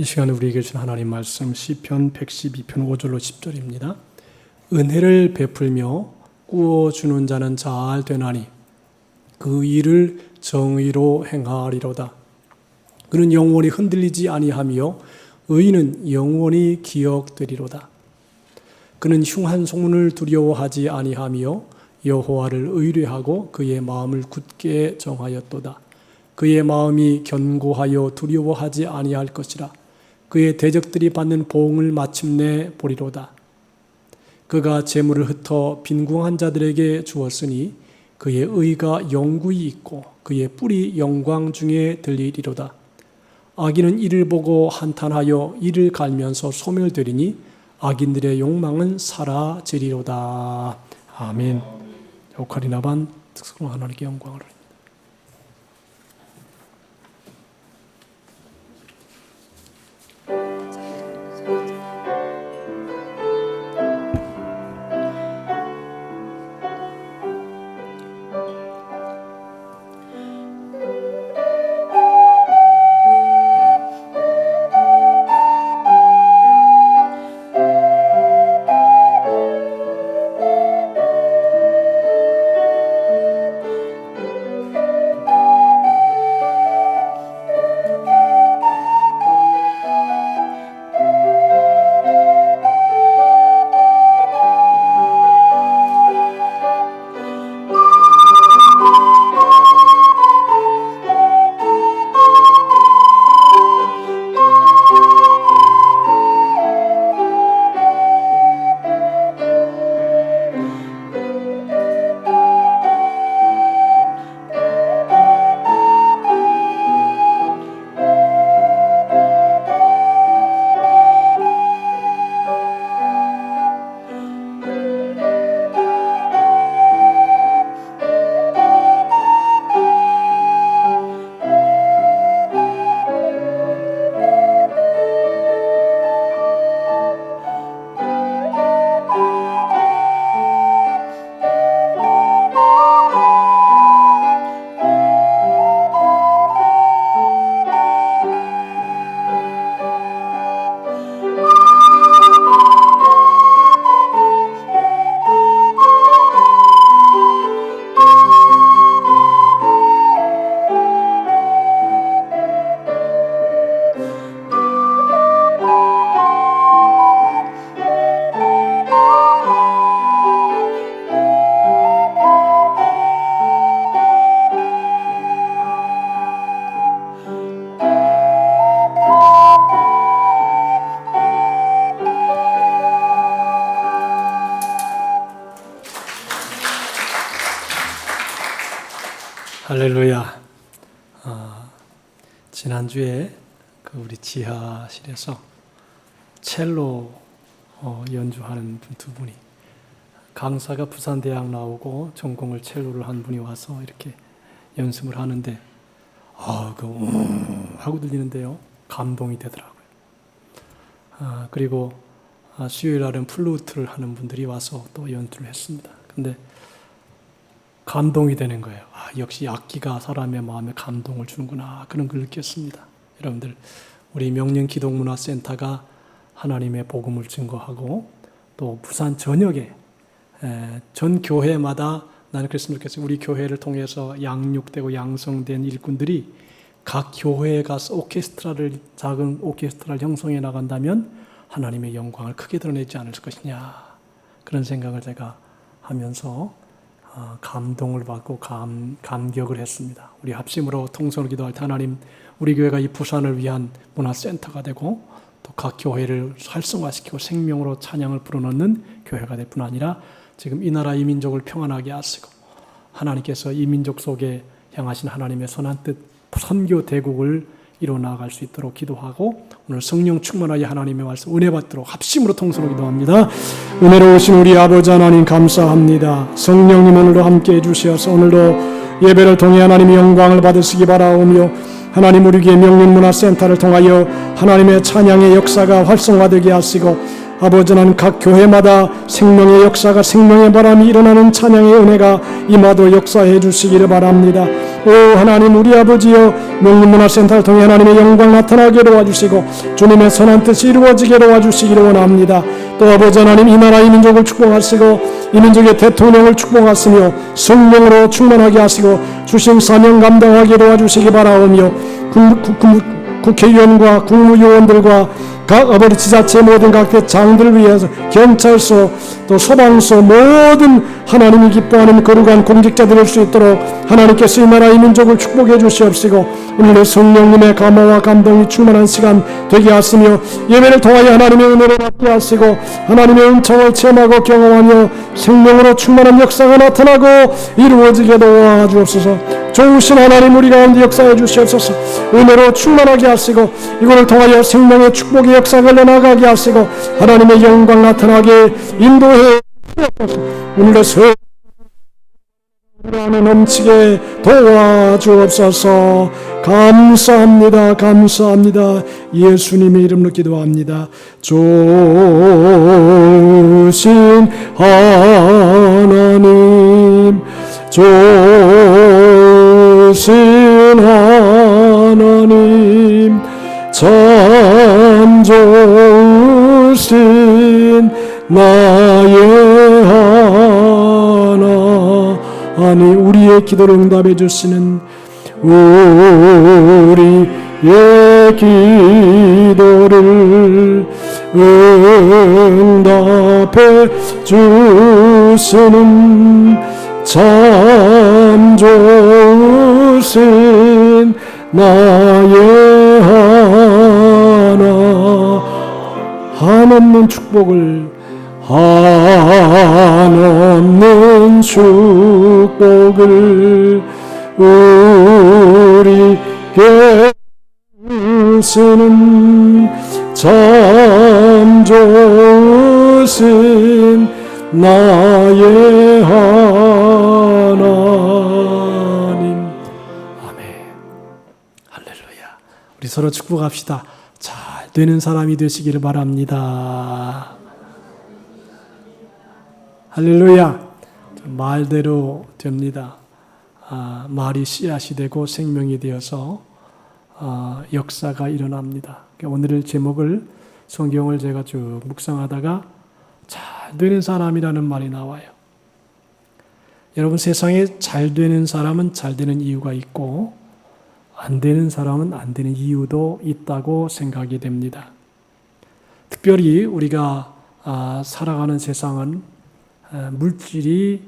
이 시간에 우리에게 주신 하나님 말씀 시편 112편 5절로 10절입니다. 은혜를 베풀며 꾸어주는 자는 잘 되나니 그 일을 정의로 행하리로다. 그는 영원히 흔들리지 아니하며 의인은 영원히 기억되리로다. 그는 흉한 소문을 두려워하지 아니하며 여호와를 의뢰하고 그의 마음을 굳게 정하였도다. 그의 마음이 견고하여 두려워하지 아니할 것이라. 그의 대적들이 받는 보응을 마침내 보리로다. 그가 재물을 흩어 빈궁한 자들에게 주었으니 그의 의가 영구히 있고 그의 뿔이 영광 중에 들리리로다. 악인은 이를 보고 한탄하여 이를 갈면서 소멸되리니 악인들의 욕망은 사라지리로다. 아멘. 오카리나반 특수로 하나님께 영광을 드립니다. 할렐루야. 지난주에 우리 지하실에서 첼로 연주하는 두 분이, 강사가 부산대학 나오고 전공을 첼로를 한 분이 와서 이렇게 연습을 하는데 하고 들리는데요, 감동이 되더라고요. 그리고 수요일 날은 플루트를 하는 분들이 와서 또 연주를 했습니다. 근데 감동이 되는 거예요. 역시 악기가 사람의 마음에 감동을 주는구나, 그런 걸 느꼈습니다. 여러분들, 우리 명령기독문화센터가 하나님의 복음을 증거하고 또 부산 전역에 전 교회마다, 나는 그랬으면 좋겠어요. 우리 교회를 통해서 양육되고 양성된 일꾼들이 각 교회에 가서 작은 오케스트라를 형성해 나간다면 하나님의 영광을 크게 드러내지 않을 것이냐, 그런 생각을 제가 하면서 감동을 받고 감격을 했습니다. 우리 합심으로 통성으로 기도할 때 하나님, 우리 교회가 이 부산을 위한 문화센터가 되고 또 각 교회를 활성화시키고 생명으로 찬양을 불어넣는 교회가 될 뿐 아니라 지금 이 나라 이 민족을 평안하게 하시고 하나님께서 이 민족 속에 향하신 하나님의 선한 뜻, 선교 대국을 이루어 나아갈 수 있도록 기도하고, 오늘 성령 충만하여 하나님의 말씀 은혜 받도록 합심으로 통성으로 기도합니다. 은혜로우신 우리 아버지 하나님 감사합니다. 성령님 오늘도 함께해 주셔서 오늘도 예배를 통해 하나님의 영광을 받으시기 바라오며, 하나님 우리 교회 명륜문화센터를 통하여 하나님의 찬양의 역사가 활성화되게 하시고, 아버지 하나님 각 교회마다 생명의 역사가, 생명의 바람이 일어나는 찬양의 은혜가 임하도 역사해 주시기를 바랍니다. 오 하나님 우리 아버지여 명륜문화센터를 통해 하나님의 영광 나타나게 도와주시고 주님의 선한 뜻이 이루어지게 도와주시기를 원합니다. 또 아버지 하나님 이 나라 이 민족을 축복하시고 이 민족의 대통령을 축복하시며 성령으로 충만하게 하시고 주신 사명 감당하게 도와주시기 바라오며 국회의원과 국무위원들과 각 아버지 지자체 모든 각대 장들을 위해서 경찰서 또 소방서 모든 하나님이 기뻐하는 거룩한 공직자 될 수 있도록 하나님께서 이 나라 이 민족을 축복해 주시옵시고 오늘의 성령님의 감화와 감동이 충만한 시간 되게 하시며 예배를 통하여 하나님의 은혜를 받게 하시고 하나님의 은총을 체험하고 경험하며 생명으로 충만한 역사가 나타나고 이루어지게 도와주옵소서. 좋으신 하나님 우리 가운데 역사해 주시옵소서. 은혜로 충만하게 하시고 이거를 통하여 생명의 축복의 역사가 나가게 하시고 하나님의 영광 나타나게 인도해 주옵소서. 오늘의 안에 넘치게 도와주옵소서. 감사합니다. 감사합니다. 예수님의 이름으로 기도합니다. 좋으신 하나님, 좋으신 하나님, 참 좋으신 나의 하나님, 우리의 기도를 응답해 주시는 우리의 기도를 응답해 주시는 참 좋으신 나의 하나, 한없는 축복을 한없는 축복을 우리에게 주시는 참 좋으신 나의 하나님. 아멘. 할렐루야. 우리 서로 축복합시다. 잘 되는 사람이 되시기를 바랍니다. 할렐루야. 말대로 됩니다. 말이 씨앗이 되고 생명이 되어서 역사가 일어납니다. 오늘의 제목을 성경을 제가 쭉 묵상하다가 잘 되는 사람이라는 말이 나와요. 여러분 세상에 잘 되는 사람은 잘 되는 이유가 있고 안 되는 사람은 안 되는 이유도 있다고 생각이 됩니다. 특별히 우리가 살아가는 세상은 물질이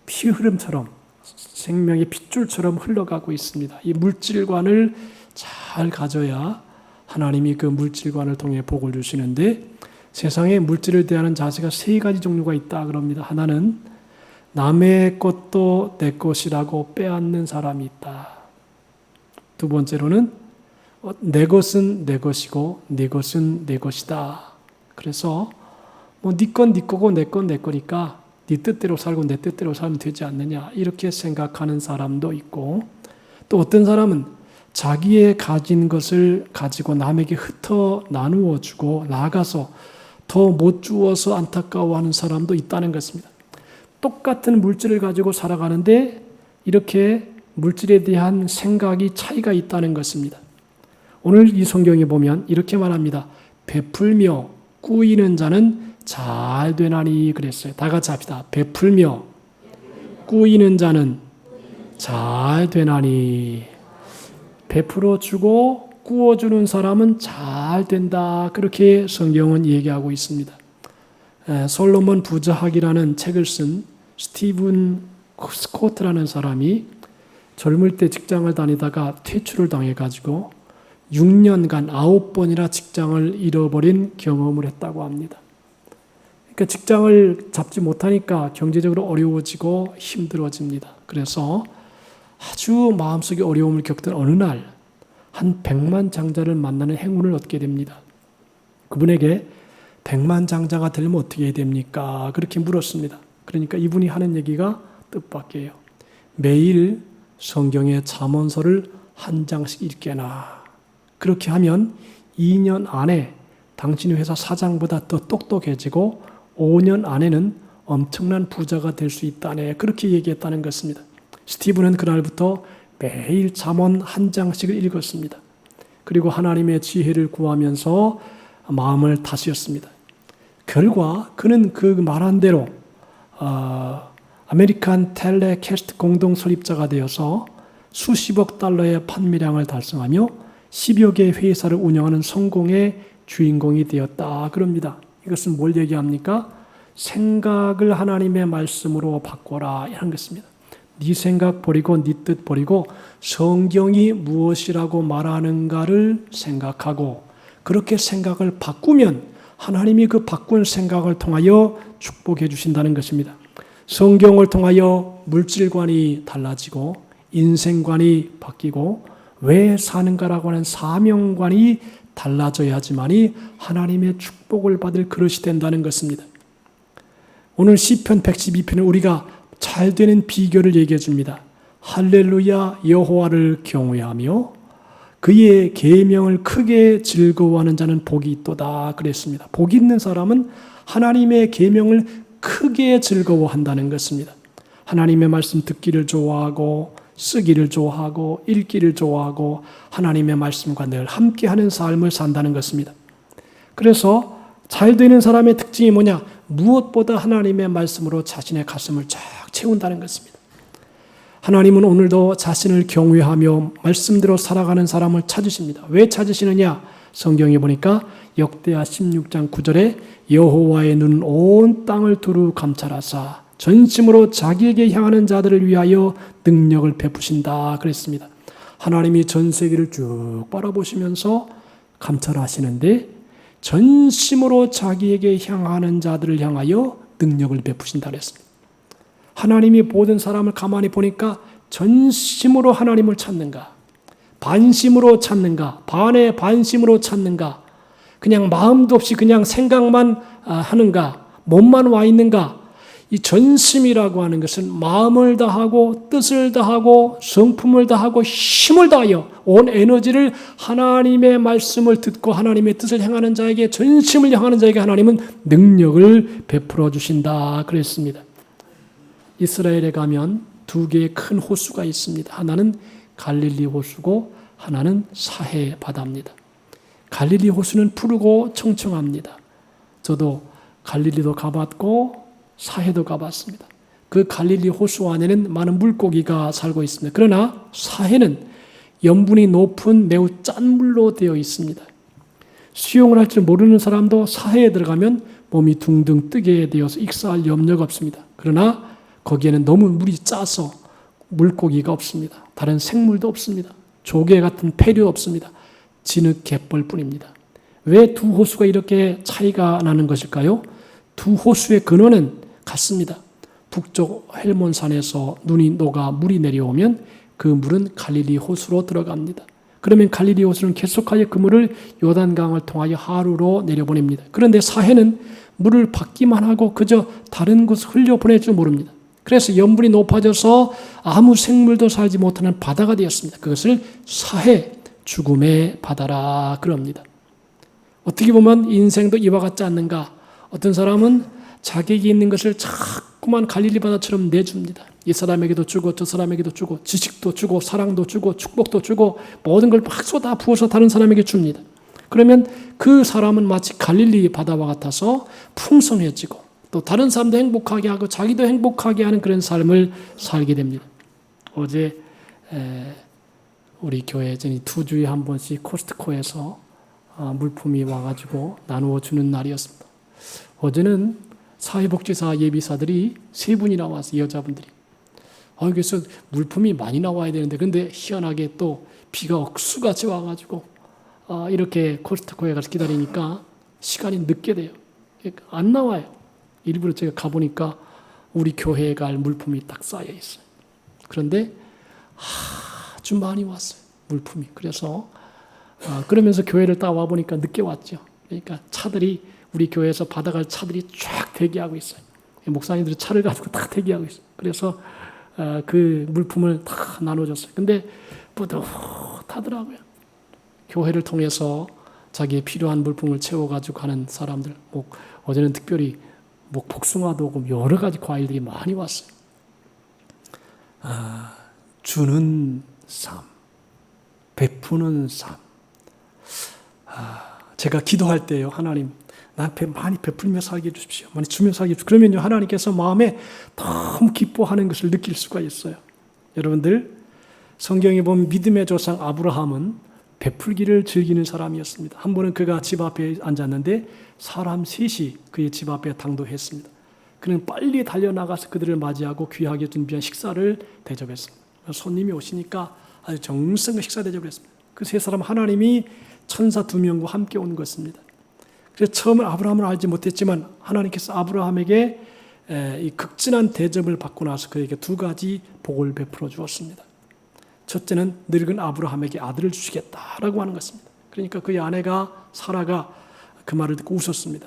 피 흐름처럼 생명의 핏줄처럼 흘러가고 있습니다. 이 물질관을 잘 가져야 하나님이 그 물질관을 통해 복을 주시는데 세상에 물질을 대하는 자세가 세 가지 종류가 있다 그럽니다. 하나는 남의 것도 내 것이라고 빼앗는 사람이 있다. 두 번째로는 내 것은 내 것이고 네 것은 내 것이다. 그래서 네 건 네 거고 내 건 내 거니까 네 뜻대로 살고 내 뜻대로 살면 되지 않느냐 이렇게 생각하는 사람도 있고 또 어떤 사람은 자기의 가진 것을 가지고 남에게 흩어 나누어 주고 나아가서 더 못 주어서 안타까워하는 사람도 있다는 것입니다. 똑같은 물질을 가지고 살아가는데 이렇게 물질에 대한 생각이 차이가 있다는 것입니다. 오늘 이 성경에 보면 이렇게 말합니다. 베풀며 꾸이는 자는 잘 되나니 그랬어요. 다 같이 합시다. 베풀며 꾸이는 자는 잘 되나니. 베풀어 주고 꾸어주는 사람은 잘 된다. 그렇게 성경은 얘기하고 있습니다. 솔로몬 부자학이라는 책을 쓴 스티븐 스코트라는 사람이 젊을 때 직장을 다니다가 퇴출을 당해가지고 6년간 9번이나 직장을 잃어버린 경험을 했다고 합니다. 그러니까 직장을 잡지 못하니까 경제적으로 어려워지고 힘들어집니다. 그래서 아주 마음속에 어려움을 겪던 어느 날 한 백만장자를 만나는 행운을 얻게 됩니다. 그분에게 백만장자가 되려면 어떻게 해야 됩니까? 그렇게 물었습니다. 그러니까 이분이 하는 얘기가 뜻밖이에요. 매일 성경의 잠언서를 한 장씩 읽게나. 그렇게 하면 2년 안에 당신이 회사 사장보다 더 똑똑해지고 5년 안에는 엄청난 부자가 될 수 있다네. 그렇게 얘기했다는 것입니다. 스티븐은 그날부터 매일 잠언 한 장씩을 읽었습니다. 그리고 하나님의 지혜를 구하면서 마음을 다스렸습니다. 결과 그는 그 말한 대로 아메리칸 텔레캐스트 공동 설립자가 되어서 수십억 달러의 판매량을 달성하며 10여 개의 회사를 운영하는 성공의 주인공이 되었다 그럽니다. 이것은 뭘 얘기합니까? 생각을 하나님의 말씀으로 바꿔라 이런 것입니다. 네 생각 버리고 네 뜻 버리고 성경이 무엇이라고 말하는가를 생각하고 그렇게 생각을 바꾸면 하나님이 그 바꾼 생각을 통하여 축복해 주신다는 것입니다. 성경을 통하여 물질관이 달라지고 인생관이 바뀌고 왜 사는가라고 하는 사명관이 달라져야지만이 하나님의 축복을 받을 그릇이 된다는 것입니다. 오늘 시편 112편은 우리가 잘 되는 비결을 얘기해 줍니다. 할렐루야 여호와를 경외하며 그의 계명을 크게 즐거워하는 자는 복이 있도다 그랬습니다. 복 있는 사람은 하나님의 계명을 크게 즐거워한다는 것입니다. 하나님의 말씀 듣기를 좋아하고 쓰기를 좋아하고 읽기를 좋아하고 하나님의 말씀과 늘 함께하는 삶을 산다는 것입니다. 그래서 잘 되는 사람의 특징이 뭐냐? 무엇보다 하나님의 말씀으로 자신의 가슴을 쫙 채운다는 것입니다. 하나님은 오늘도 자신을 경외하며 말씀대로 살아가는 사람을 찾으십니다. 왜 찾으시느냐? 성경에 보니까 역대하 16장 9절에 여호와의 눈은 온 땅을 두루 감찰하사 전심으로 자기에게 향하는 자들을 위하여 능력을 베푸신다 그랬습니다. 하나님이 전 세계를 쭉 바라보시면서 감찰하시는데 전심으로 자기에게 향하는 자들을 향하여 능력을 베푸신다 그랬습니다. 하나님이 모든 사람을 가만히 보니까 전심으로 하나님을 찾는가, 반심으로 찾는가, 반의 반심으로 찾는가, 그냥 마음도 없이 그냥 생각만 하는가, 몸만 와 있는가. 이 전심이라고 하는 것은 마음을 다하고 뜻을 다하고 성품을 다하고 힘을 다하여 온 에너지를 하나님의 말씀을 듣고 하나님의 뜻을 행하는 자에게 전심을 향하는 자에게 하나님은 능력을 베풀어 주신다 그랬습니다. 이스라엘에 가면 두 개의 큰 호수가 있습니다. 하나는 갈릴리 호수고 하나는 사해 바다입니다. 갈릴리 호수는 푸르고 청청합니다. 저도 갈릴리도 가봤고 사해도 가봤습니다. 그 갈릴리 호수 안에는 많은 물고기가 살고 있습니다. 그러나 사해는 염분이 높은 매우 짠 물로 되어 있습니다. 수영을 할 줄 모르는 사람도 사해에 들어가면 몸이 둥둥 뜨게 되어서 익사할 염려가 없습니다. 그러나 거기에는 너무 물이 짜서 물고기가 없습니다. 다른 생물도 없습니다. 조개 같은 폐류 없습니다. 진흙 갯벌뿐입니다. 왜 두 호수가 이렇게 차이가 나는 것일까요? 두 호수의 근원은 같습니다. 북쪽 헬몬산에서 눈이 녹아 물이 내려오면 그 물은 갈릴리 호수로 들어갑니다. 그러면 갈릴리 호수는 계속하여 그 물을 요단강을 통하여 하루로 내려보냅니다. 그런데 사해는 물을 받기만 하고 그저 다른 곳을 흘려보낼 줄 모릅니다. 그래서 염분이 높아져서 아무 생물도 살지 못하는 바다가 되었습니다. 그것을 사해, 죽음의 바다라 그럽니다. 어떻게 보면 인생도 이와 같지 않는가? 어떤 사람은 자기에게 있는 것을 자꾸만 갈릴리 바다처럼 내줍니다. 이 사람에게도 주고 저 사람에게도 주고 지식도 주고 사랑도 주고 축복도 주고 모든 걸 막 쏟아 부어서 다른 사람에게 줍니다. 그러면 그 사람은 마치 갈릴리 바다와 같아서 풍성해지고 또 다른 사람도 행복하게 하고 자기도 행복하게 하는 그런 삶을 살게 됩니다. 어제 우리 교회 전이 2주에 한 번씩 코스트코에서 물품이 와가지고 나누어 주는 날이었습니다. 어제는 사회복지사 예비사들이 3분이나 왔어요. 여자분들이. 그래서 물품이 많이 나와야 되는데 근데 희한하게 또 비가 억수같이 와가지고 이렇게 코스트코에 가서 기다리니까 시간이 늦게 돼요. 안 나와요. 일부러 제가 가보니까 우리 교회에 갈 물품이 딱 쌓여 있어요. 그런데 아주 많이 왔어요. 물품이. 그래서 그러면서 교회를 딱 와보니까 늦게 왔죠. 그러니까 차들이 우리 교회에서 받아갈 차들이 쫙 대기하고 있어요. 목사님들이 차를 가지고 딱 대기하고 있어요. 그래서 그 물품을 다 나눠줬어요. 근데 뿌듯하더라고요. 교회를 통해서 자기의 필요한 물품을 채워가지고 가는 사람들. 어제는 특별히 복숭아도 오고 여러 가지 과일들이 많이 왔어요. 주는 삶, 베푸는 삶. 제가 기도할 때요, 하나님, 나한테 많이 베풀며 살게 해주십시오. 많이 주며 살게 해주십시오. 그러면요, 하나님께서 마음에 너무 기뻐하는 것을 느낄 수가 있어요. 여러분들, 성경에 보면 믿음의 조상 아브라함은 베풀기를 즐기는 사람이었습니다. 한 번은 그가 집 앞에 앉았는데 사람 셋이 그의 집 앞에 당도했습니다. 그는 빨리 달려나가서 그들을 맞이하고 귀하게 준비한 식사를 대접했습니다. 손님이 오시니까 아주 정성의 식사 대접을 했습니다. 그 세 사람 하나님이 천사 2명과 함께 온 것입니다. 그래서 처음에 아브라함을 알지 못했지만 하나님께서 아브라함에게 이 극진한 대접을 받고 나서 그에게 2가지 복을 베풀어 주었습니다. 첫째는 늙은 아브라함에게 아들을 주시겠다라고 하는 것입니다. 그러니까 그의 아내가 사라가 그 말을 듣고 웃었습니다.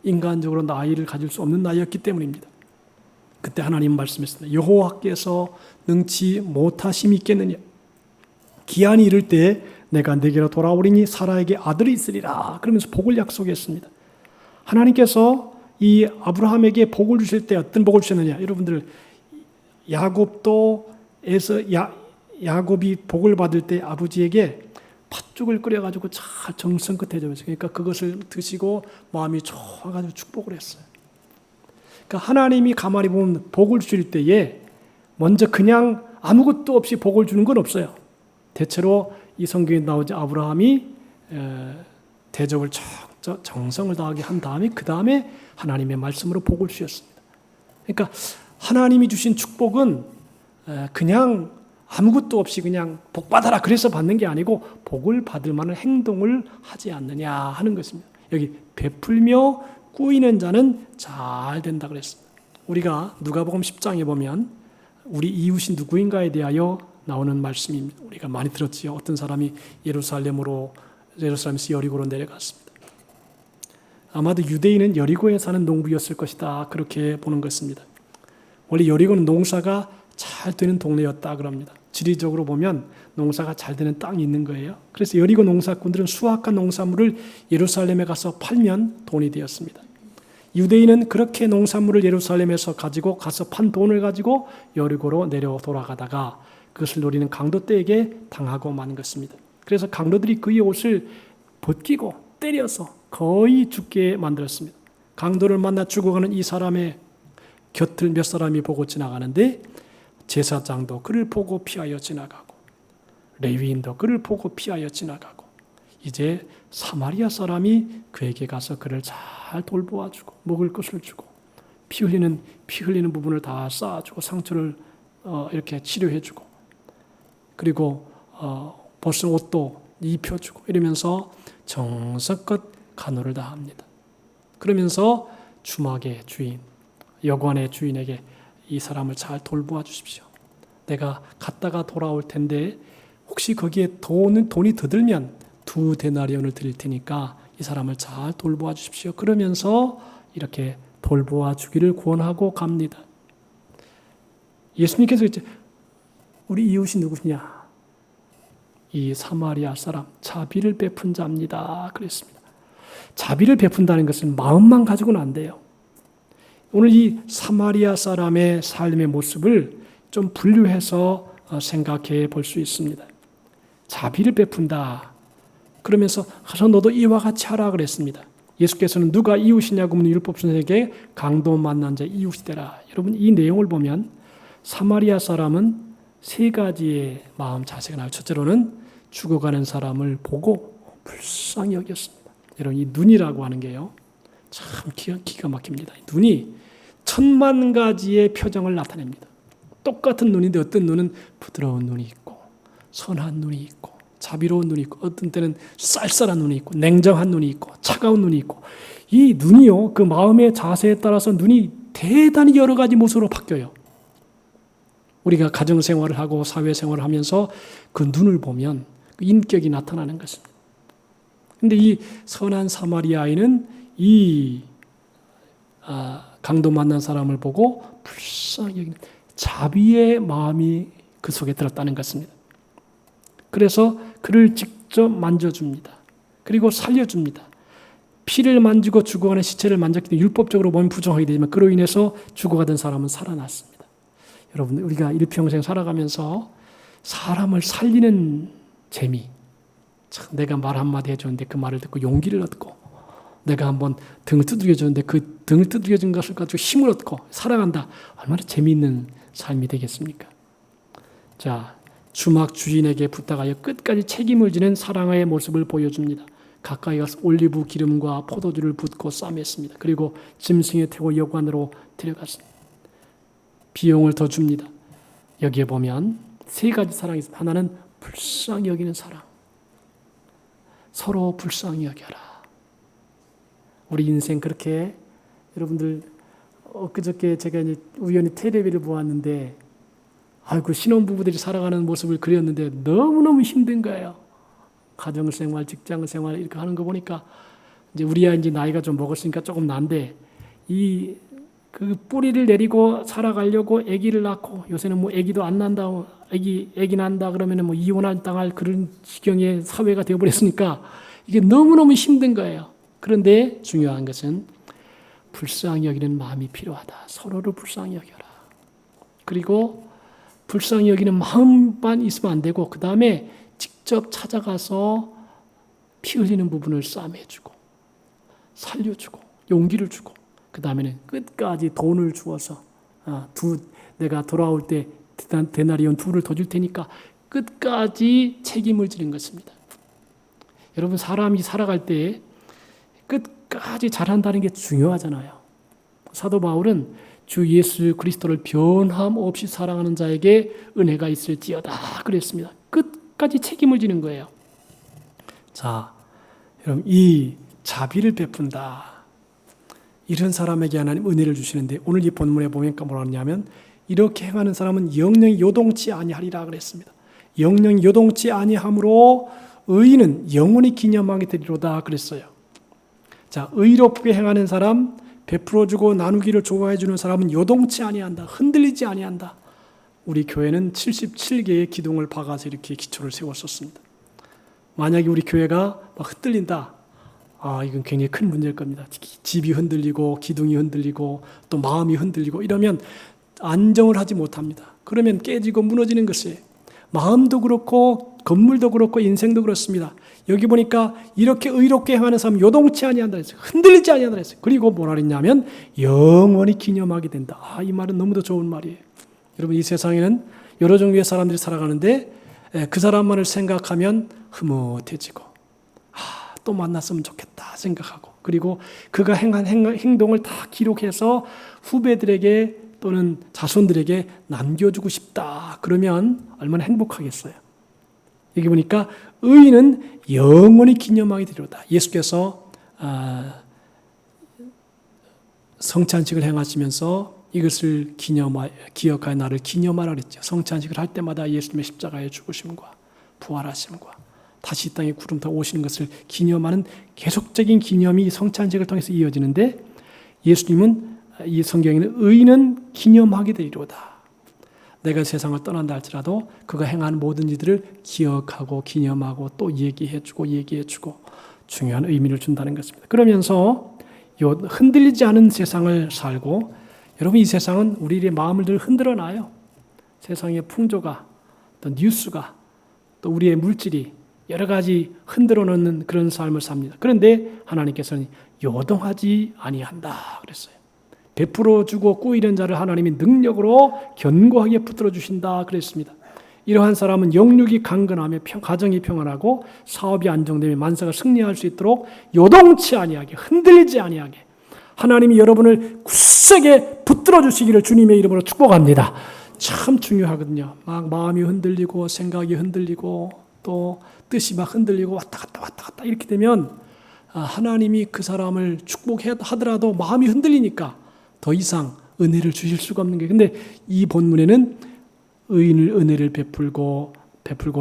인간적으로 나이를 가질 수 없는 나이였기 때문입니다. 그때 하나님 말씀했습니다. 여호와께서 능치 못하심이 있겠느냐. 기한이 이를 때 내가 내게로 돌아오리니 사라에게 아들이 있으리라. 그러면서 복을 약속했습니다. 하나님께서 이 아브라함에게 복을 주실 때 어떤 복을 주셨느냐. 여러분들 야곱이 복을 받을 때 아버지에게 팥죽을 끓여가지고 잘 정성껏 대접했어요. 그러니까 그것을 드시고 마음이 좋아가지고 축복을 했어요. 그러니까 하나님이 가만히 보면 복을 주실 때에 먼저 그냥 아무것도 없이 복을 주는 건 없어요. 대체로 이 성경에 나오지 아브라함이 대접을 정성을 다하게 한 다음에 그 다음에 하나님의 말씀으로 복을 주셨습니다. 그러니까 하나님이 주신 축복은 그냥 아무것도 없이 그냥 복 받아라 그래서 받는 게 아니고 복을 받을 만한 행동을 하지 않느냐 하는 것입니다. 여기 베풀며 꾸이는 자는 잘 된다 그랬습니다. 우리가 누가복음 10장에 보면 우리 이웃이 누구인가에 대하여 나오는 말씀입니다. 우리가 많이 들었지요. 어떤 사람이 예루살렘에서 여리고로 내려갔습니다. 아마도 유대인은 여리고에 사는 농부였을 것이다 그렇게 보는 것입니다. 원래 여리고는 농사가 잘 되는 동네였다 그럽니다. 지리적으로 보면 농사가 잘 되는 땅이 있는 거예요. 그래서 여리고 농사꾼들은 수확한 농산물을 예루살렘에 가서 팔면 돈이 되었습니다. 유대인은 그렇게 농산물을 예루살렘에서 가지고 가서 판 돈을 가지고 여리고로 내려 돌아가다가 그것을 노리는 강도떼에게 당하고 만 것입니다. 그래서 강도들이 그의 옷을 벗기고 때려서 거의 죽게 만들었습니다. 강도를 만나 죽어가는 이 사람의 곁을 몇 사람이 보고 지나가는데 제사장도 그를 보고 피하여 지나가고 레위인도 그를 보고 피하여 지나가고 이제 사마리아 사람이 그에게 가서 그를 잘 돌보아주고 먹을 것을 주고 피 흘리는 부분을 다 쌓아주고 상처를 이렇게 치료해주고 그리고 벗은 옷도 입혀주고 이러면서 정성껏 간호를 다합니다. 그러면서 주막의 주인, 여관의 주인에게 이 사람을 잘 돌보아 주십시오. 내가 갔다가 돌아올 텐데 혹시 거기에 돈이 더 들면 2데나리온을 드릴 테니까 이 사람을 잘 돌보아 주십시오. 그러면서 이렇게 돌보아 주기를 권하고 갑니다. 예수님께서 이제 우리 이웃이 누구냐? 이 사마리아 사람 자비를 베푼 자입니다. 그랬습니다. 자비를 베푼다는 것은 마음만 가지고는 안 돼요. 오늘 이 사마리아 사람의 삶의 모습을 좀 분류해서 생각해 볼 수 있습니다. 자비를 베푼다. 그러면서 가서 너도 이와 같이 하라 그랬습니다. 예수께서는 누가 이웃이냐고 묻는 율법선생에게 강도 만난 자 이웃이 되라. 여러분 이 내용을 보면 사마리아 사람은 3가지의 마음 자세가 나와요. 첫째로는 죽어가는 사람을 보고 불쌍히 여겼습니다. 여러분 이 눈이라고 하는 게요. 참 기가 막힙니다. 눈이 10,000,000가지의 표정을 나타냅니다. 똑같은 눈인데 어떤 눈은 부드러운 눈이 있고 선한 눈이 있고 자비로운 눈이 있고 어떤 때는 쌀쌀한 눈이 있고 냉정한 눈이 있고 차가운 눈이 있고 이 눈이요. 그 마음의 자세에 따라서 눈이 대단히 여러 가지 모습으로 바뀌어요. 우리가 가정생활을 하고 사회생활을 하면서 그 눈을 보면 그 인격이 나타나는 것입니다. 그런데 이 선한 사마리아인은 이 강도 만난 사람을 보고 불쌍히 여기는 자비의 마음이 그 속에 들었다는 것입니다. 그래서 그를 직접 만져줍니다. 그리고 살려줍니다. 피를 만지고 죽어가는 시체를 만졌기 때문에 율법적으로 보면 부정하게 되지만 그로 인해서 죽어가던 사람은 살아났습니다. 여러분 우리가 일평생 살아가면서 사람을 살리는 재미. 참, 내가 말 한마디 해줬는데 그 말을 듣고 용기를 얻고, 내가 한번 등을 두드려줬는데 그 등을 두드려준 것을 가지고 힘을 얻고 살아간다. 얼마나 재미있는 삶이 되겠습니까? 자, 주막 주인에게 부탁하여 끝까지 책임을 지는 사랑의 모습을 보여줍니다. 가까이 가서 올리브 기름과 포도주를 붓고 싸맸습니다. 그리고 짐승에 태워 여관으로 데려갔습니다. 비용을 더 줍니다. 여기에 보면 세 가지 사랑이 있습니다. 하나는 불쌍히 여기는 사랑. 서로 불쌍히 여겨라. 우리 인생 그렇게, 여러분들 엊그저께 제가 이제 우연히 텔레비를 보았는데, 아이고, 신혼부부들이 살아가는 모습을 그렸는데 너무너무 힘든 거예요. 가정생활, 직장생활 이렇게 하는 거 보니까, 이제 우리 아이 이제 나이가 좀 먹었으니까 조금 난데, 그 뿌리를 내리고 살아가려고 아기를 낳고, 요새는 뭐 아기도 안 난다, 아기 난다 그러면은 뭐 이혼할 당할 그런 지경의 사회가 되어버렸으니까 이게 너무너무 힘든 거예요. 그런데 중요한 것은 불쌍히 여기는 마음이 필요하다. 서로를 불쌍히 여겨라. 그리고 불쌍히 여기는 마음만 있으면 안 되고, 그 다음에 직접 찾아가서 피 흘리는 부분을 싸매주고 살려주고 용기를 주고, 그 다음에는 끝까지 돈을 주어서 내가 돌아올 때 데나리온 2를 더 줄 테니까 끝까지 책임을 지는 것입니다. 여러분, 사람이 살아갈 때 끝까지 잘한다는 게 중요하잖아요. 사도 바울은 주 예수 그리스도를 변함없이 사랑하는 자에게 은혜가 있을지어다 그랬습니다. 끝까지 책임을 지는 거예요. 자, 여러분, 이 자비를 베푼다. 이런 사람에게 하나님 은혜를 주시는데, 오늘 이 본문에 보니까 뭐라 하냐면, 이렇게 행하는 사람은 영영이 요동치 아니하리라 그랬습니다. 영영이 요동치 아니함으로 의인은 영원히 기념하게 되리로다 그랬어요. 자, 의롭게 행하는 사람, 베풀어주고 나누기를 좋아해주는 사람은 요동치 아니한다. 흔들리지 아니한다. 우리 교회는 77개의 기둥을 박아서 이렇게 기초를 세웠었습니다. 만약에 우리 교회가 막 흔들린다, 이건 굉장히 큰 문제일 겁니다. 집이 흔들리고 기둥이 흔들리고 또 마음이 흔들리고 이러면 안정을 하지 못합니다. 그러면 깨지고 무너지는 것이에요. 마음도 그렇고 건물도 그렇고 인생도 그렇습니다. 여기 보니까 이렇게 의롭게 행하는 사람은 요동치 아니한다 했어요. 흔들리지 아니한다 했어요. 그리고 뭐라 그랬냐면 영원히 기념하게 된다. 이 말은 너무도 좋은 말이에요. 여러분, 이 세상에는 여러 종류의 사람들이 살아가는데 그 사람만을 생각하면 흐뭇해지고 또 만났으면 좋겠다 생각하고, 그리고 그가 행한 행동을 다 기록해서 후배들에게 또는 자손들에게 남겨주고 싶다. 그러면 얼마나 행복하겠어요. 여기 보니까 의인은 영원히 기념하게 되리로다. 예수께서 성찬식을 행하시면서 이것을 기억하여 나를 기념하라 그랬죠. 성찬식을 할 때마다 예수님의 십자가의 죽으심과 부활하심과 다시 이 땅에 구름 타고 오시는 것을 기념하는 계속적인 기념이 성찬식을 통해서 이어지는데, 예수님은 이 성경에는 의인은 기념하게 되리로다. 내가 세상을 떠난다 할지라도 그가 행한 모든 일들을 기억하고 기념하고 또 얘기해주고 중요한 의미를 준다는 것입니다. 그러면서 흔들리지 않은 세상을 살고, 여러분, 이 세상은 우리의 마음을 늘 흔들어 놔요. 세상의 풍조가, 또 뉴스가, 또 우리의 물질이 여러 가지 흔들어 놓는 그런 삶을 삽니다. 그런데 하나님께서는 요동하지 아니한다 그랬어요. 베풀어 주고 꾸이는 자를 하나님이 능력으로 견고하게 붙들어 주신다 그랬습니다. 이러한 사람은 영육이 강건하며 가정이 평안하고 사업이 안정되며 만사가 승리할 수 있도록 요동치 아니하게, 흔들리지 아니하게 하나님이 여러분을 굳세게 붙들어 주시기를 주님의 이름으로 축복합니다. 참 중요하거든요. 막 마음이 흔들리고 생각이 흔들리고 또 뜻이 막 흔들리고 왔다 갔다 이렇게 되면 하나님이 그 사람을 축복하더라도 마음이 흔들리니까 더 이상 은혜를 주실 수가 없는 거예요. 근데 이 본문에는 의인을 은혜를 베풀고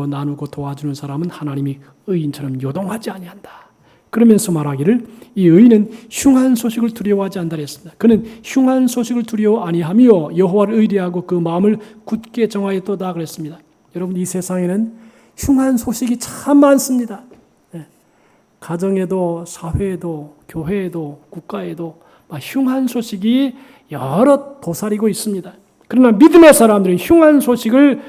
나누고 도와주는 사람은 하나님이 의인처럼 요동하지 아니한다. 그러면서 말하기를 이 의인은 흉한 소식을 두려워하지 않는다 했습니다. 그는 흉한 소식을 두려워 아니하며 여호와를 의뢰하고 그 마음을 굳게 정하였도다 그랬습니다. 여러분, 이 세상에는 흉한 소식이 참 많습니다. 가정에도 사회에도 교회에도 국가에도 흉한 소식이 여러 도사리고 있습니다. 그러나 믿음의 사람들은 흉한 소식을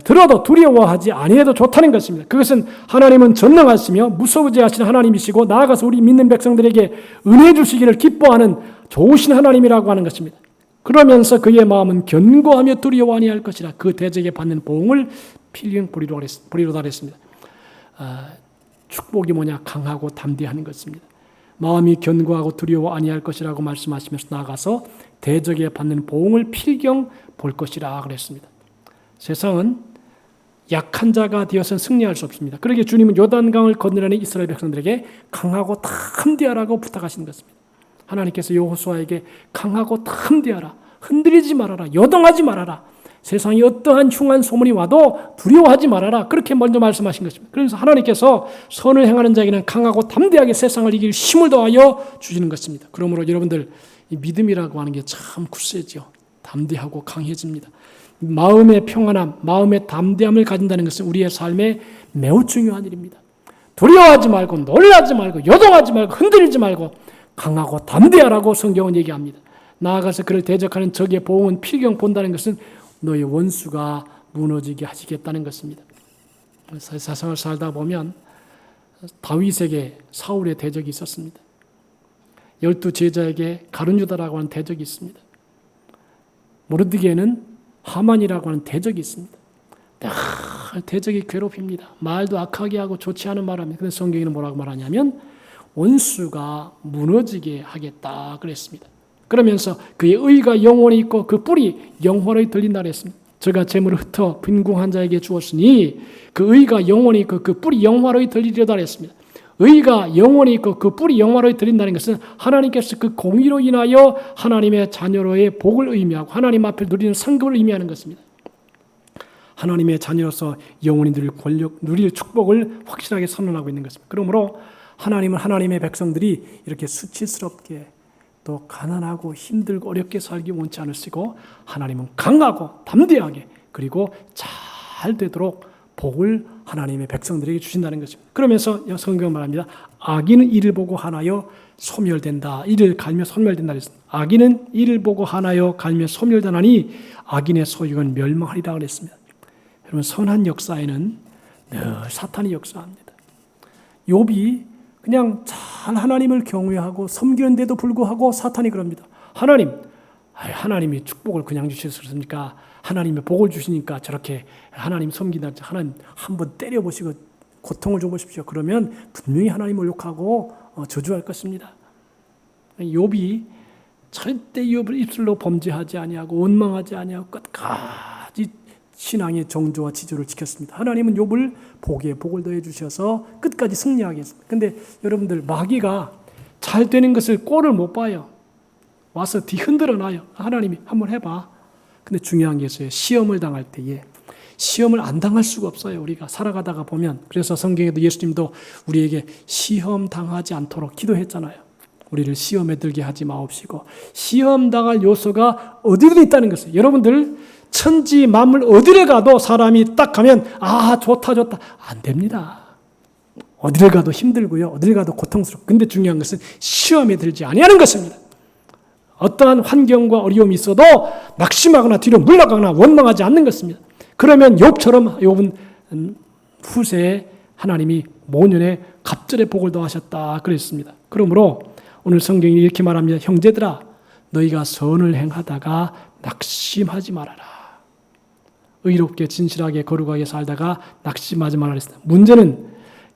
들어도 두려워하지 아니해도 좋다는 것입니다. 그것은 하나님은 전능하시며 무서우지 하신 하나님이시고 나아가서 우리 믿는 백성들에게 은혜 주시기를 기뻐하는 좋으신 하나님이라고 하는 것입니다. 그러면서 그의 마음은 견고하며 두려워 아니할 것이라. 그 대적에 받는 보응을 필경 보리로다 그랬습니다. 축복이 뭐냐? 강하고 담대한 것입니다. 마음이 견고하고 두려워 아니할 것이라고 말씀하시면서 나아가서 대적에 받는 보응을 필경 볼 것이라 그랬습니다. 세상은 약한 자가 되어서는 승리할 수 없습니다. 그러기에 주님은 요단강을 건너라는 이스라엘 백성들에게 강하고 담대하라고 부탁하시는 것입니다. 하나님께서 여호수아에게 강하고 담대하라, 흔들리지 말아라, 요동하지 말아라, 세상에 어떠한 흉한 소문이 와도 두려워하지 말아라, 그렇게 먼저 말씀하신 것입니다. 그래서 하나님께서 선을 행하는 자에게는 강하고 담대하게 세상을 이길 힘을 더하여 주시는 것입니다. 그러므로 여러분들 이 믿음이라고 하는 게 참 굳세죠. 담대하고 강해집니다. 마음의 평안함, 마음의 담대함을 가진다는 것은 우리의 삶에 매우 중요한 일입니다. 두려워하지 말고, 놀라지 말고, 요동하지 말고, 흔들리지 말고 강하고 담대하라고 성경은 얘기합니다. 나아가서 그를 대적하는 적의 보응은 필경 본다는 것은 너의 원수가 무너지게 하시겠다는 것입니다. 세상을 살다 보면 다윗에게 사울의 대적이 있었습니다. 12제자에게 가룟유다라고 하는 대적이 있습니다. 모르드게는 하만이라고 하는 대적이 있습니다. 대적이 괴롭힙니다. 말도 악하게 하고 좋지 않은 말합니다. 그런데 성경에는 뭐라고 말하냐면 원수가 무너지게 하겠다 그랬습니다. 그러면서 그의 의가 영원히 있고 그 뿔이 영원히 들린다 그랬습니다. 저가 재물을 흩어 빈궁한 자에게 주었으니 그 의가 영원히 있고 그 뿔이 영원히 들리려다 그랬습니다. 의가 영원히 있고 그 뿔이 영원히 들린다는 것은 하나님께서 그 공의로 인하여 하나님의 자녀로의 복을 의미하고 하나님 앞에 누리는 상급을 의미하는 것입니다. 하나님의 자녀로서 영원히 누릴 권력, 누릴 축복을 확실하게 선언하고 있는 것입니다. 그러므로 하나님은 하나님의 백성들이 이렇게 수치스럽게 또 가난하고 힘들고 어렵게 살기 원치 않으시고 하나님은 강하고 담대하게 그리고 잘 되도록 복을 하나님의 백성들에게 주신다는 것입니다. 그러면서 성경은 말합니다. 악인은 이를 보고 하나여 소멸된다. 이를 갈며 소멸된다 그랬습니다. 악인은 이를 보고 하나여 갈며 소멸되나니 악인의 소유는 멸망하리라 그랬습니다. 여러분 선한 역사에는 늘 사탄이 역사합니다. 욥이 그냥 잘 하나님을 경외하고 섬기는데도 불구하고 사탄이 그럽니다. 하나님이 축복을 그냥 주셨습니까? 하나님의 복을 주시니까 저렇게 하나님 섬기다 하나님 한번 때려보시고 고통을 줘보십시오. 그러면 분명히 하나님을 욕하고 저주할 것입니다. 욥이 절대 욥을 입술로 범죄하지 아니하고 원망하지 아니하고 끝까지 신앙의 정조와 지조를 지켰습니다. 하나님은 욥을 복에 복을 더해 주셔서 끝까지 승리하게 했습니다. 근데 여러분들 마귀가 잘 되는 것을 꼴을 못 봐요. 와서 뒤흔들어 놔요. 하나님이 한번 해봐. 근데 중요한 게 있어요. 시험을 당할 때에 시험을 안 당할 수가 없어요. 우리가 살아가다가 보면. 그래서 성경에도 예수님도 우리에게 시험 당하지 않도록 기도했잖아요. 우리를 시험에 들게 하지 마옵시고 시험 당할 요소가 어디든 있다는 것을 여러분들 천지 만물 어디를 가도 사람이 딱 가면 좋다 안 됩니다. 어디를 가도 힘들고요. 어디를 가도 고통스럽고 근데 중요한 것은 시험에 들지 아니하는 것입니다. 어떠한 환경과 어려움이 있어도 낙심하거나 뒤로 물러가거나 원망하지 않는 것입니다. 그러면 욥은 후세에 하나님이 모년에 갑절의 복을 더하셨다 그랬습니다. 그러므로 오늘 성경이 이렇게 말합니다. 형제들아 너희가 선을 행하다가 낙심하지 말아라. 의롭게 진실하게 거룩하게 살다가 낙심하지 말아라 했습니다. 문제는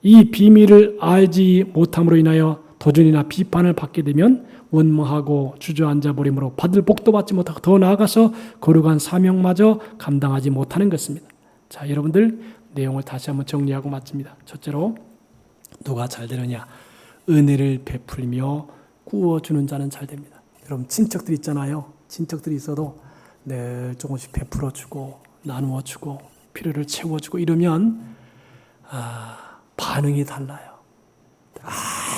이 비밀을 알지 못함으로 인하여 도전이나 비판을 받게 되면 원망하고 주저앉아 버림으로 받을 복도 받지 못하고 더 나아가서 거룩한 사명마저 감당하지 못하는 것입니다. 자, 여러분들 내용을 다시 한번 정리하고 마칩니다. 첫째로 누가 잘 되느냐? 은혜를 베풀며 구워주는 자는 잘 됩니다. 여러분 친척들 있잖아요. 친척들이 있어도 늘 조금씩 베풀어주고 나누어주고 필요를 채워주고 이러면 반응이 달라요.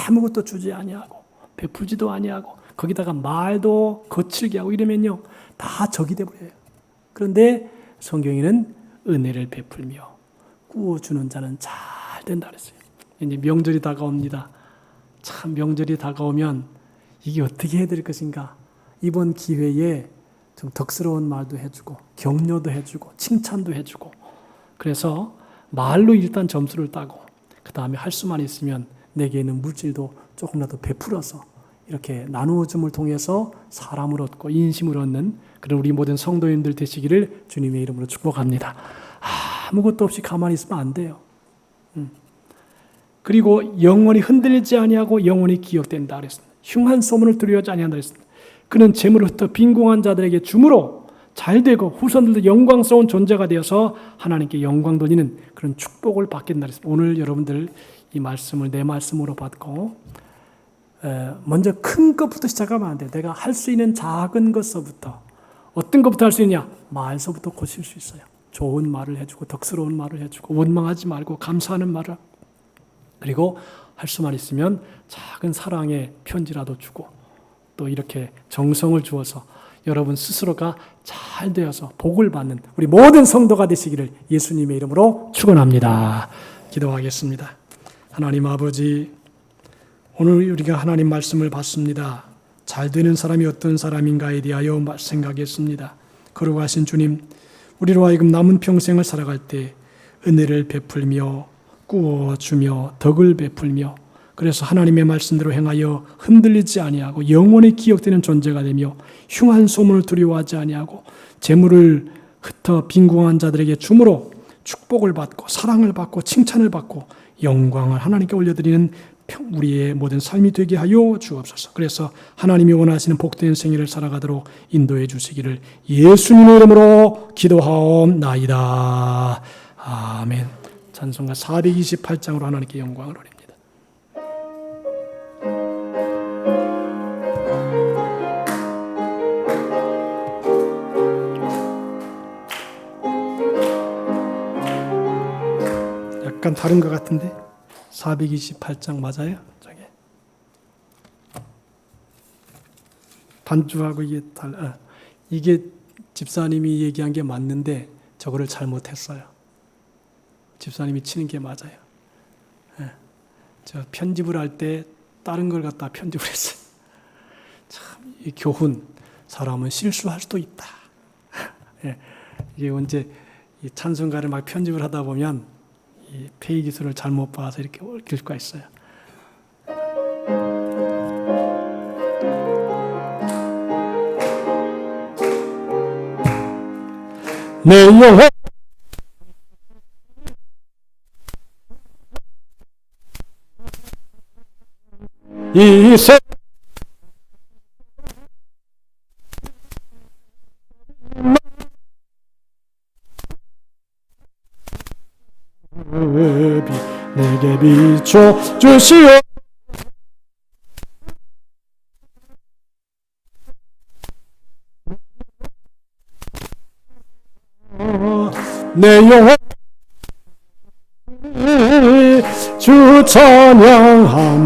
아무것도 주지 아니하고 베풀지도 아니하고 거기다가 말도 거칠게 하고 이러면요 다 적이 돼버려요. 그런데 성경에는 은혜를 베풀며 구워주는 자는 잘 된다 그랬어요. 이제 명절이 다가옵니다. 참 명절이 다가오면 이게 어떻게 해야 될 것인가. 이번 기회에 좀 덕스러운 말도 해주고 격려도 해주고 칭찬도 해주고 그래서 말로 일단 점수를 따고 그 다음에 할 수만 있으면 내게 있는 물질도 조금이라도 베풀어서 이렇게 나누어줌을 통해서 사람을 얻고 인심을 얻는 그런 우리 모든 성도님들 되시기를 주님의 이름으로 축복합니다. 아무것도 없이 가만히 있으면 안 돼요. 그리고 영원히 흔들리지 아니하고 영원히 기억된다 그랬습니다. 흉한 소문을 두려워하지 아니한다 그랬습니다. 그는 재물을 흩어 빈궁한 자들에게 주므로 잘되고 후손들도 영광스러운 존재가 되어서 하나님께 영광 돌리는 그런 축복을 받게 된다 그랬습니다. 오늘 여러분들 이 말씀을 내 말씀으로 받고 먼저 큰 것부터 시작하면 안 돼요. 내가 할 수 있는 작은 것서부터 어떤 것부터 할 수 있냐? 말서부터 고칠 수 있어요. 좋은 말을 해주고 덕스러운 말을 해주고 원망하지 말고 감사하는 말을 그리고 할 수만 있으면 작은 사랑의 편지라도 주고 또 이렇게 정성을 주어서 여러분 스스로가 잘 되어서 복을 받는 우리 모든 성도가 되시기를 예수님의 이름으로 축원합니다. 기도하겠습니다. 하나님 아버지, 오늘 우리가 하나님 말씀을 받습니다. 잘 되는 사람이 어떤 사람인가에 대하여 생각했습니다. 거룩하신 주님, 우리로 하여금 남은 평생을 살아갈 때 은혜를 베풀며 꾸어주며 덕을 베풀며 그래서 하나님의 말씀대로 행하여 흔들리지 아니하고 영원히 기억되는 존재가 되며 흉한 소문을 두려워하지 아니하고 재물을 흩어 빈궁한 자들에게 주므로 축복을 받고 사랑을 받고 칭찬을 받고 영광을 하나님께 올려드리는 우리의 모든 삶이 되게 하여 주옵소서. 그래서 하나님이 원하시는 복된 생애를 살아가도록 인도해 주시기를 예수님의 이름으로 기도하옵나이다. 아멘. 찬송가 428장으로 하나님께 영광을 올립니다. 약간 다른 것 같은데 428장 맞아요? 저게 반주하고 이게 집사님이 얘기한 게 맞는데 저거를 잘못했어요. 집사님이 치는 게 맞아요. 저 편집을 할 때 다른 걸 갖다 편집을 했어요. 참, 이 교훈, 사람은 실수할 수도 있다. 이게 언제 이 찬송가를 막 편집을 하다 보면 이 페이지 수를 잘못 봐서 이렇게 얽힐 수가 있어요. 내 영혼 이 세 내게 비춰 주시오. 내 영혼 주 찬양합니다.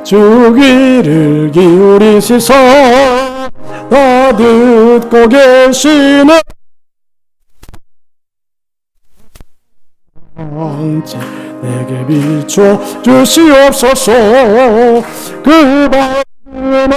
주 귀를 기울이시소 다 듣고 계시네. 내게 비춰 주시옵소서. 그 밝은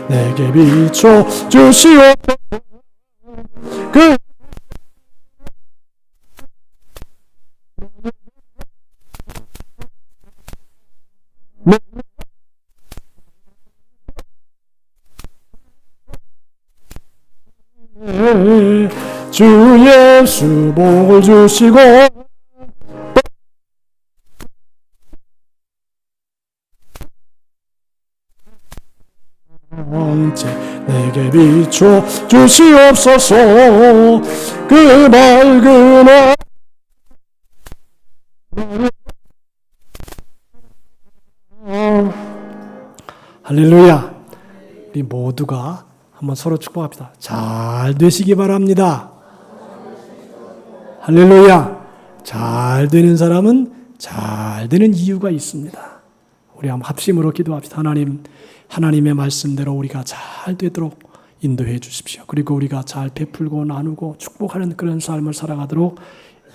내게 비춰 주시옵소서. 그 주 예수 복을 주시고 내게 비춰 주시옵소서. 그 밝은 할렐루야. 우리 모두가 한번 서로 축복합시다. 잘 되시기 바랍니다. 할렐루야. 잘 되는 사람은 잘 되는 이유가 있습니다. 우리 한번 합심으로 기도합시다. 하나님, 하나님의 말씀대로 우리가 잘 되도록 인도해 주십시오. 그리고 우리가 잘 베풀고 나누고 축복하는 그런 삶을 살아가도록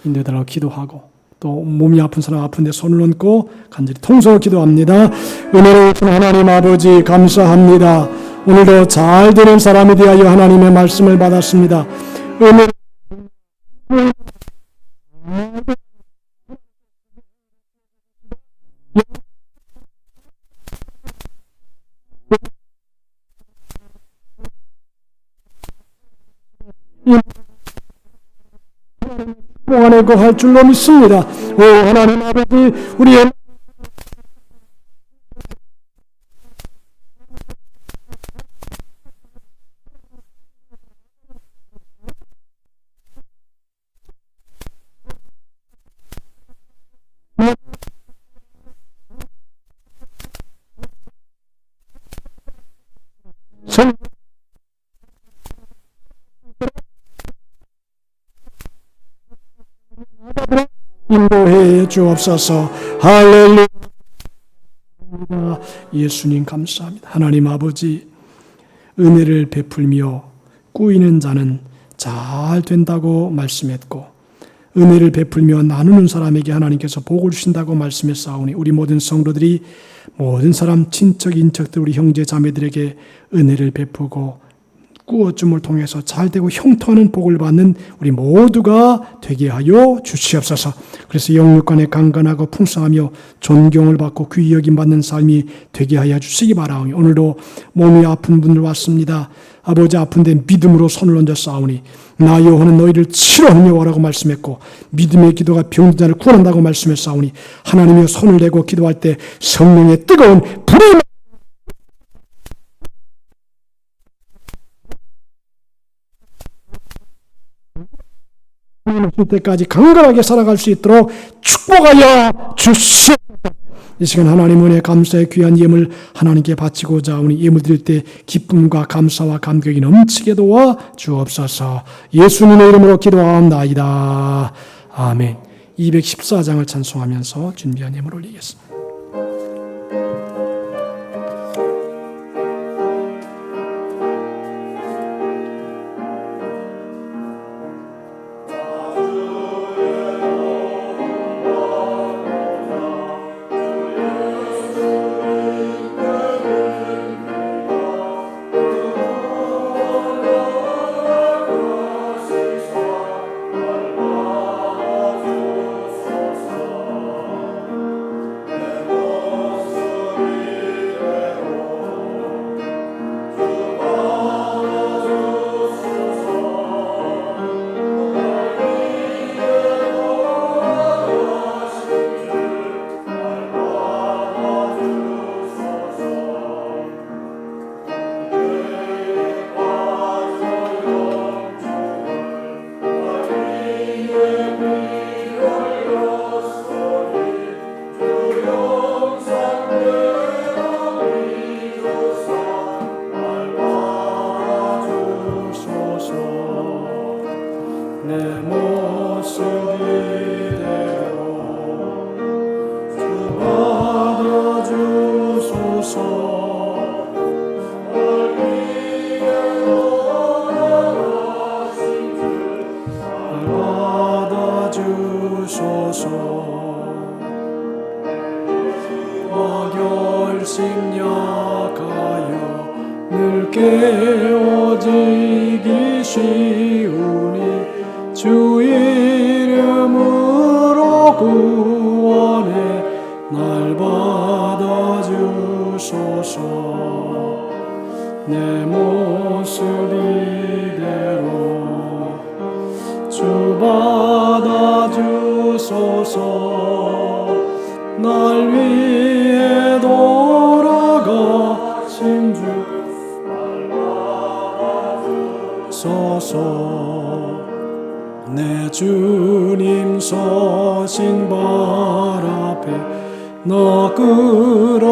인도해달라고 기도하고, 또 몸이 아픈 사람 아픈데 손을 얹고 간절히 통성으로 기도합니다. 은혜로우신 하나님 아버지 감사합니다. 오늘도 잘 되는 사람이 되하여 하나님의 말씀을 받았습니다. 은혜 안에 거할 줄로 믿습니다. 오 하나님 아버지, 우리의 인도해 주옵소서. 할렐루야. 예수님 감사합니다. 하나님 아버지, 은혜를 베풀며 꾸이는 자는 잘 된다고 말씀했고, 은혜를 베풀며 나누는 사람에게 하나님께서 복을 주신다고 말씀했사오니, 우리 모든 성도들이 모든 사람, 친척, 인척들, 우리 형제 자매들에게 은혜를 베푸고 꾸어줌을 통해서 잘되고 형통하는 복을 받는 우리 모두가 되게 하여 주시옵소서. 그래서 영육간에 강건하고 풍성하며 존경을 받고 귀히 여김받는 삶이 되게 하여 주시기 바라오니, 오늘도 몸이 아픈 분들 왔습니다. 아버지, 아픈데 믿음으로 손을 얹어 싸우니 나 여호와는 너희를 치료하느냐라고 말씀했고, 믿음의 기도가 병든 자를 구원한다고 말씀했사오니, 하나님의 손을 내고 기도할 때 성령의 뜨거운 불이 줄 때까지 강건하게 살아갈 수 있도록 축복하여 주시옵소서. 이 시간 하나님 은혜 감사의 귀한 예물 하나님께 바치고자 오니, 예물 드릴 때 기쁨과 감사와 감격이 넘치게 도와 주옵소서. 예수님의 이름으로 기도하옵나이다. 아멘. 214장을 찬송하면서 준비한 예물 올리겠습니다. 결심약하여 늘 깨어지기 쉬우니 주 이름으로 구원해 날 받아주소서. 내 모습 이대로 주 받아주소서. 날 위해 돌아가신 주 날 받아주소서. 내 주님 서신 발 앞에 나 끌어엎드렸으니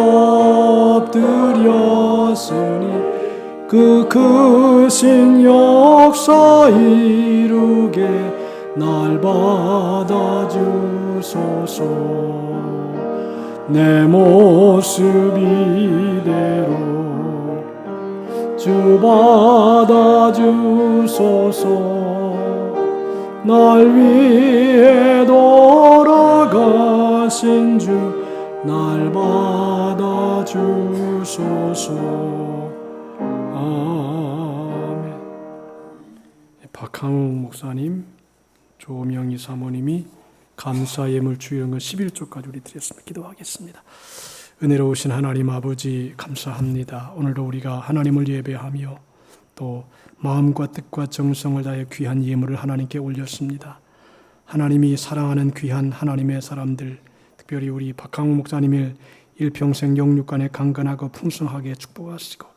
그 크신 역사 이루게 날 받아주소서. 내 모습 이대로 주 받아주소서. 날 위해 돌아가신 주 날 받아주소서. 아멘. 박항욱 목사님, 조명희 사모님이 감사 예물 주일헌금 11조까지 우리 드렸습니다. 기도하겠습니다. 은혜로우신 하나님 아버지 감사합니다. 오늘도 우리가 하나님을 예배하며 또 마음과 뜻과 정성을 다해 귀한 예물을 하나님께 올렸습니다. 하나님이 사랑하는 귀한 하나님의 사람들, 특별히 우리 박항욱 목사님을 일평생 영육간에 강건하고 풍성하게 축복하시고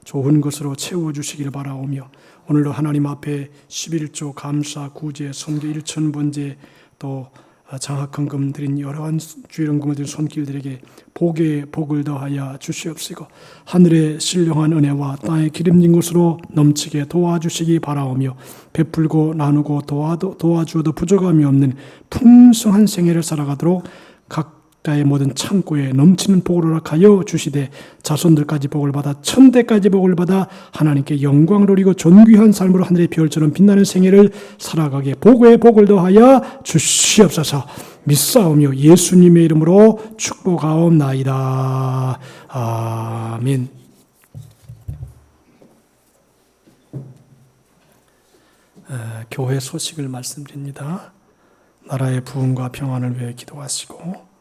좋은 것으로 채워주시기를 바라오며 오늘도 하나님 앞에 11조 감사 구제 선교 1,000번제 또 장학헌금 드린 여러한 주일헌금을 드린 손길들에게 복에 복을 더하여 주시옵시고 하늘의 신령한 은혜와 땅의 기름진 것으로 넘치게 도와주시기 바라오며 베풀고 나누고 도와주어도 부족함이 없는 풍성한 생애를 살아가도록 각자의 모든 창고에 넘치는 복을 허락하여 주시되 자손들까지 복을 받아 천대까지 복을 받아 하나님께 영광을 돌리고 존귀한 삶으로 하늘의 별처럼 빛나는 생애를 살아가게 복에 복을 더하여 주시옵소서. 믿사오며 예수님의 이름으로 축복하옵나이다. 아멘. 교회 소식을 말씀드립니다. 나라의 부흥과 평안을 위해 기도하시고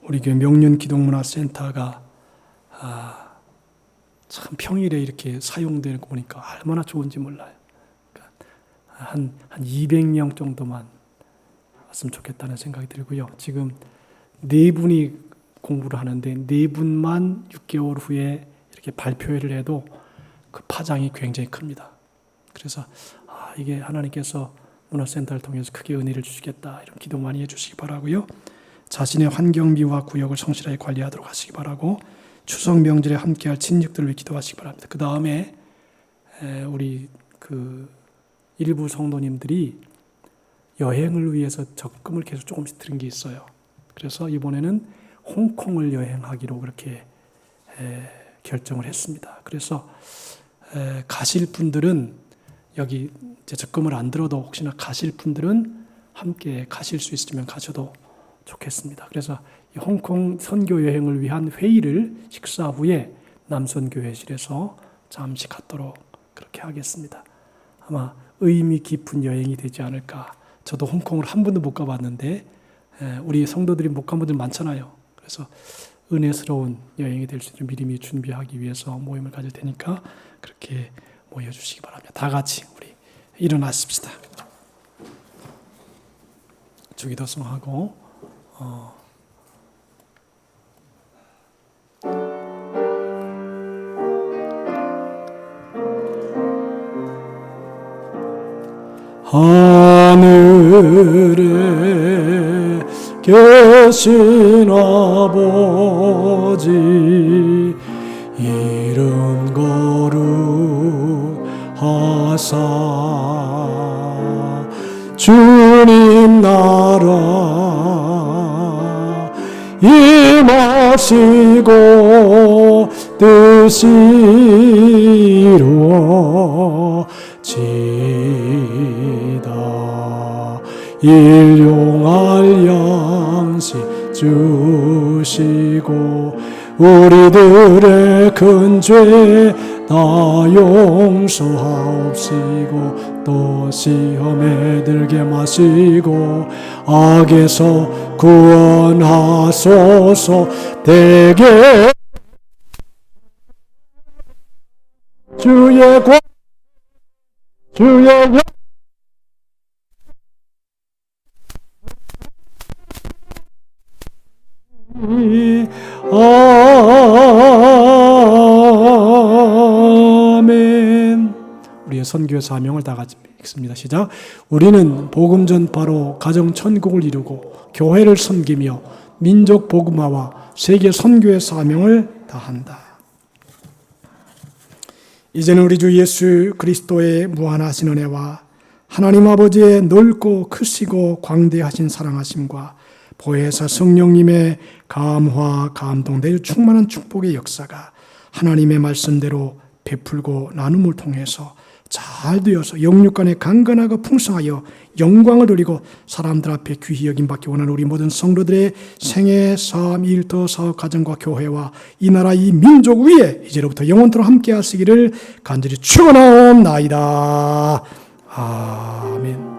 우리 교회 명륜기독문화센터가 참 평일에 이렇게 사용되는 거 보니까 얼마나 좋은지 몰라요. 그러니까 한 200명 정도만 왔으면 좋겠다는 생각이 들고요. 지금 4분이 공부를 하는데 4분만 6개월 후에 이렇게 발표회를 해도 그 파장이 굉장히 큽니다. 그래서 이게 하나님께서 문화센터를 통해서 크게 은혜를 주시겠다 이런 기도 많이 해주시기 바라고요. 자신의 환경미와 구역을 성실하게 관리하도록 하시기 바라고 추석 명절에 함께할 친척들을 위해 기도하시기 바랍니다. 그 다음에 우리 일부 성도님들이 여행을 위해서 적금을 계속 조금씩 들은 게 있어요. 그래서 이번에는 홍콩을 여행하기로 그렇게 결정을 했습니다. 그래서 가실 분들은 여기 이제 적금을 안 들어도 혹시나 가실 분들은 함께 가실 수 있으면 가셔도 좋겠습니다. 그래서 이 홍콩 선교 여행을 위한 회의를 식사 후에 남선교회실에서 잠시 갖도록 그렇게 하겠습니다. 아마 의미 깊은 여행이 되지 않을까. 저도 홍콩을 한 번도 못 가봤는데 우리 성도들이 못 간 분들 많잖아요. 그래서 은혜스러운 여행이 될 수 있는 미리 준비하기 위해서 모임을 가질 테니까 그렇게 모여주시기 바랍니다. 다 같이 우리 일어나십시다. 주기도송하고 하늘에 계신 아버지 이름 거룩하사 주님 나라 임하시고 뜻이 이루어지다 일용할 양식 주시고 우리들의 큰 죄 다 용서하옵시고 또 시험에 들게 마시고 악에서 구원하소서 대개 주의 아멘. 우리의 선교 사명을 다 같이 읽습니다. 시작. 우리는 복음 전파로 가정 천국을 이루고 교회를 섬기며 민족 복음화와 세계 선교의 사명을 다한다. 이제는 우리 주 예수 그리스도의 무한하신 은혜와 하나님 아버지의 넓고 크시고 광대하신 사랑하심과 보혜사 성령님의 감화, 감동, 내일 충만한 축복의 역사가 하나님의 말씀대로 베풀고 나눔을 통해서 잘 되어서 영육 간에 강건하고 풍성하여 영광을 돌리고 사람들 앞에 귀히 여김받기 원하는 우리 모든 성도들의 생애, 삶, 일터, 사업, 가정과 교회와 이 나라, 이 민족 위에 이제로부터 영원토록 함께 하시기를 간절히 축원하옵나이다. 아멘.